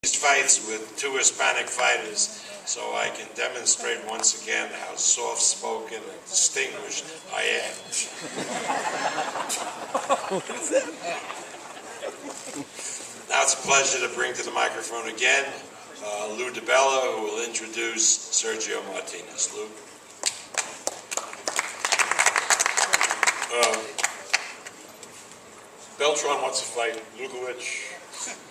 Fights with two Hispanic fighters, so I can demonstrate once again how soft-spoken and distinguished I am. Now it's a pleasure to bring to the microphone again Lou DiBella, who will introduce Sergio Martinez. Lou. Beltran wants to fight Lugowich.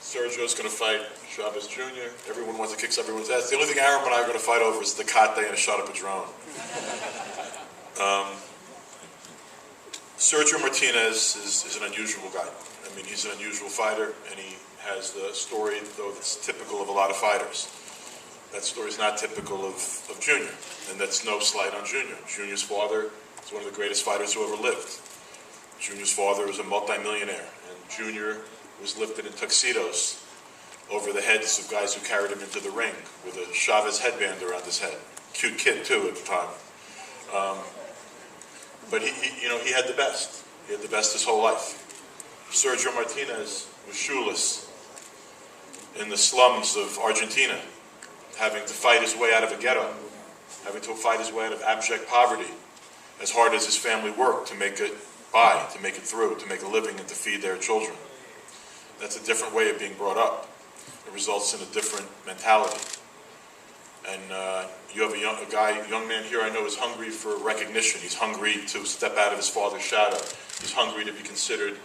Sergio's going to fight Chavez Jr. Everyone wants to kick everyone's ass. The only thing Aram and I are going to fight over is the Kate and a shot of Padron. Sergio Martinez is an unusual guy. I mean, he's an unusual fighter, and he has the story, though, that's typical of a lot of fighters. That story is not typical of Junior, and that's no slight on Junior. Junior's father is one of the greatest fighters who ever lived. Junior's father was a multimillionaire, and Junior was lifted in tuxedos over the heads of guys who carried him into the ring with a Chavez headband around his head. Cute kid, too, at the time. But he had the best. He had the best his whole life. Sergio Martinez was shoeless in the slums of Argentina, having to fight his way out of a ghetto, having to fight his way out of abject poverty, as hard as his family worked to make it by, to make it through, to make a living and to feed their children. That's a different way of being brought up. It results in a different mentality. And you have a young man here I know is hungry for recognition. He's hungry to step out of his father's shadow. He's hungry to be considered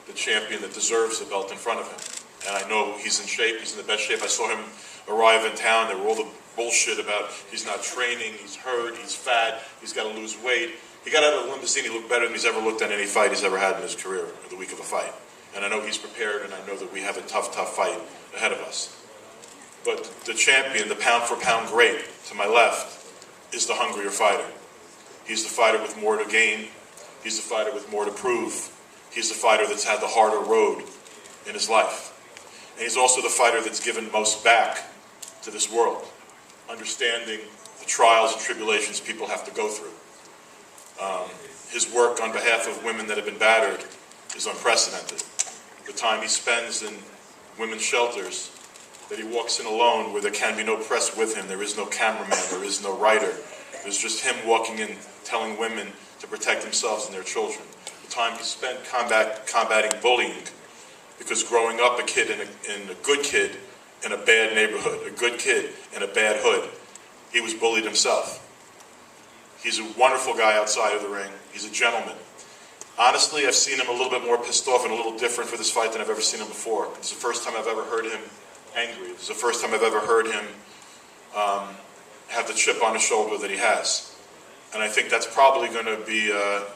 the champion that deserves the belt in front of him. And I know he's in shape. He's in the best shape. I saw him arrive in town. There were all the bullshit about he's not training, he's hurt, he's fat, he's got to lose weight. He got out of the limousine. He looked better than he's ever looked at any fight he's ever had in his career, or the week of a fight. And I know he's prepared, and I know that we have a tough, tough fight ahead of us. But the champion, the pound-for-pound great to my left, is the hungrier fighter. He's the fighter with more to gain. He's the fighter with more to prove. He's the fighter that's had the harder road in his life. And he's also the fighter that's given most back to this world, understanding the trials and tribulations people have to go through. His work on behalf of women that have been battered is unprecedented. The time he spends in women's shelters, that he walks in alone where there can be no press with him, there is no cameraman, there is no writer. There's just him walking in telling women to protect themselves and their children. The time he spent combating bullying, because growing up a kid and a good kid in a bad neighborhood, a good kid in a bad hood, he was bullied himself. He's a wonderful guy outside of the ring. He's a gentleman. Honestly, I've seen him a little bit more pissed off and a little different for this fight than I've ever seen him before. It's the first time I've ever heard him angry. It's the first time I've ever heard him have the chip on his shoulder that he has. And I think that's probably going to be the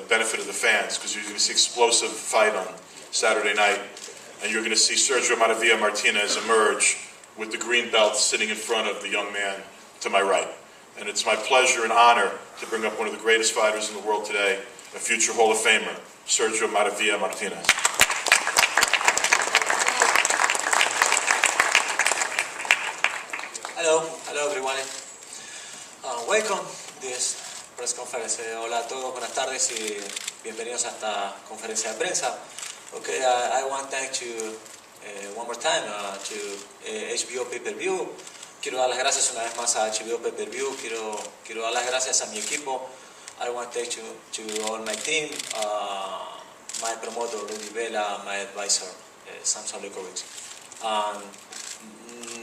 benefit of the fans, because you're going to see explosive fight on Saturday night, and you're going to see Sergio Martinez emerge with the green belt sitting in front of the young man to my right. And it's my pleasure and honor to bring up one of the greatest fighters in the world today, a future Hall of Famer, Sergio Martinez. Hello everyone. Welcome this press conference. Hola a todos, buenas tardes y bienvenidos a esta conferencia de prensa. Okay, I want to thank you one more time to HBO Pay-Per-View. Quiero dar las gracias una vez más a HBO Pay-Per-View. Quiero dar las gracias a mi equipo. I want to thank to all my team, my promoter, Rudy Vela, my advisor, Samson Lukovic.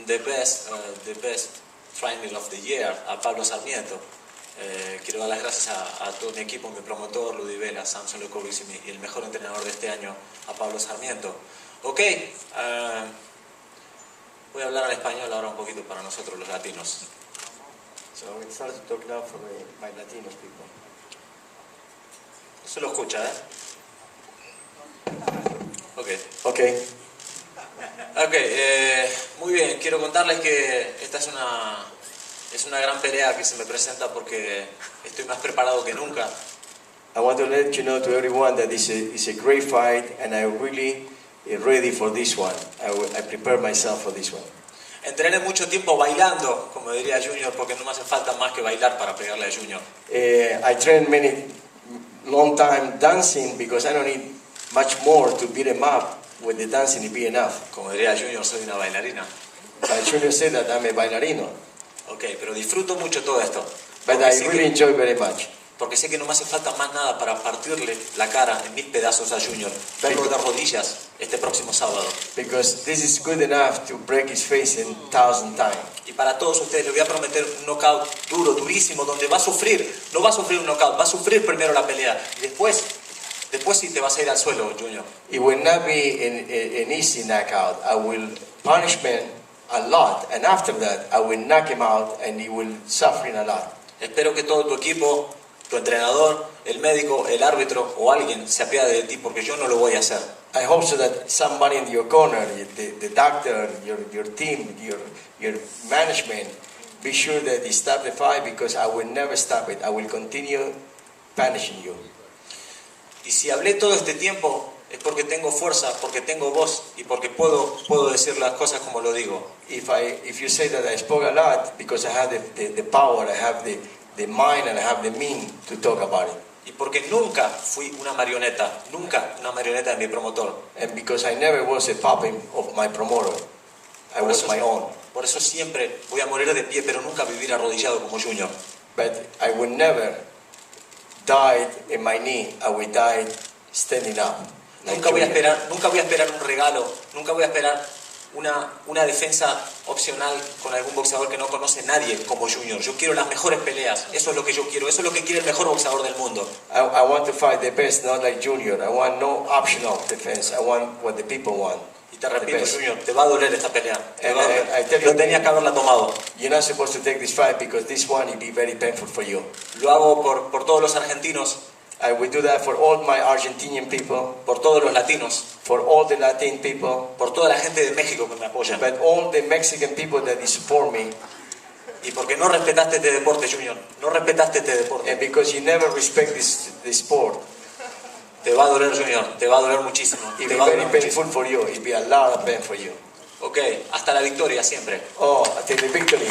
The best trainer of the year, a Pablo Sarmiento. Quiero dar las gracias a todo mi equipo, mi promotor, Rudy Vela, Samson Lukovic y el mejor entrenador de este año, a Pablo Sarmiento. Ok, voy a hablar en español ahora un poquito para nosotros los latinos. So we start to talk now for my Latinos people. Se lo escucha, ¿eh? Ok. Muy bien. Quiero contarles que esta es una gran pelea que se me presenta porque estoy más preparado que nunca. I want to let you know to everyone that this is a great fight, and I'm really ready for this one. I prepare myself for this one. Entrené mucho tiempo bailando, como diría Junior, porque no me hace falta más que bailar para pegarle a Junior. I trained long time dancing because I don't need much more to beat him up. with the dancing it be enough. Como diría Junior, soy una bailarina. But Junior said that I'm a bailarino. Ok, pero disfruto mucho todo esto. But Porque I sé really que- enjoy very much. Porque sé que no me hace falta más nada para partirle la cara en 1000 pedazos a Junior. Verlo de rodillas este próximo sábado. Because this is good enough to break his face 1,000 times. Y para todos ustedes les voy a prometer un knockout duro, durísimo, donde va a sufrir. No va a sufrir un knockout, va a sufrir primero la pelea. Y después sí te vas a ir al suelo, Junior. It will not be an easy knockout. I will punish him a lot, and after that, I will knock him out, and he will suffer a lot. Espero que todo tu equipo, tu entrenador, el médico, el árbitro o alguien se apiade de ti, porque yo no lo voy a hacer. I hope so that somebody in your corner, the doctor, your team, your management, be sure that they stop the fight, because I will never stop it. I will continue punishing you. Y si hablé todo este tiempo es porque tengo fuerza, porque tengo voz y porque puedo decir las cosas como lo digo. If you say that I spoke a lot, because I have the power, I have the mind, and I have the means to talk about it. Y porque nunca fui una marioneta de mi promotor. And because I never was a puppet of my promoter. I was my own. Por eso siempre voy a morir de pie, pero nunca vivir arrodillado como Junior. But I would never die in my knee. I would die standing up. like Nunca voy a Junior. esperar un regalo, nunca voy a esperar una defensa opcional con algún boxeador que no conoce nadie como Junior. Yo quiero las mejores peleas, eso es lo que yo quiero, eso es lo que quiere el mejor boxeador del mundo. I want to fight the best, not like Junior. I want no optional defense. I want what the people want. Y te repito, The best. Junior, te va a doler esta pelea. Te va a doler. I tell you- No tenías que haberla tomado. You're not supposed to take this fight, because this one will be very painful for you. Lo hago por todos los argentinos, I will do that for all my Argentinian people, por todos los latinos, for all the Latin people, por toda la gente de México que me apoya. but all the Mexican people that support me. Y porque no respetaste este deporte, Junior. No respetaste este And deporte. because you never respect this sport, Te va a doler, Junior. Te va a doler muchísimo. it Te will va a be very doler muchísimo. painful for you. It will be a lot of pain for you. Ok, hasta la victoria siempre. Oh, until the victory.